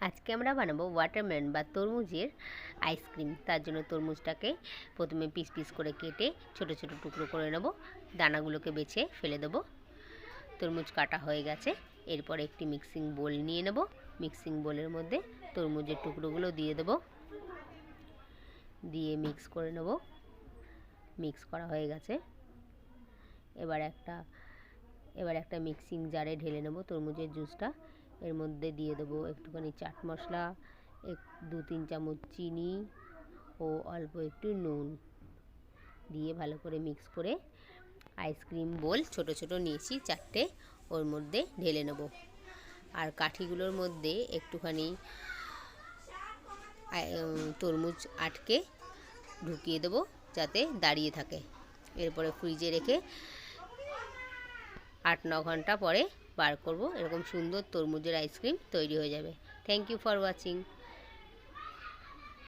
আজকে আমরা বানাবো ওয়াটারমেলন বা তরমুজের আইসক্রিম। তার জন্য তরমুজটাকে প্রথমে পিস পিস করে কেটে ছোট ছোট টুকরো করে নেব, দানাগুলোকে বেছে ফেলে দেবো। তরমুজ কাটা হয়ে গেছে। এরপর একটি মিক্সিং বোল নিয়ে নেব। মিক্সিং বোলের মধ্যে তরমুজের টুকরোগুলো দিয়ে দেব, দিয়ে মিক্স করে নেব। মিক্স করা হয়ে গেছে। এবার একটা মিক্সিং জারে ঢেলে নেব তরমুজের জুসটা। এর মধ্যে দিয়ে দেবো একটুখানি চাট মশলা, 2-3 চামচ চিনি ও অল্প একটু নুন দিয়ে ভালো করে মিক্স করে আইসক্রিম বোল ছোট ছোট নিয়েছি 4টে, ওর মধ্যে ঢেলে নেব। আর কাঠিগুলোর মধ্যে একটুখানি তরমুজ আটকে ঢুকিয়ে দেবো যাতে দাঁড়িয়ে থাকে। এরপরে ফ্রিজে রেখে 8-9 ঘন্টা পরে বার করব। এরকম সুন্দর তরমুজের আইসক্রিম তৈরি হয়ে যাবে। Thank you for watching.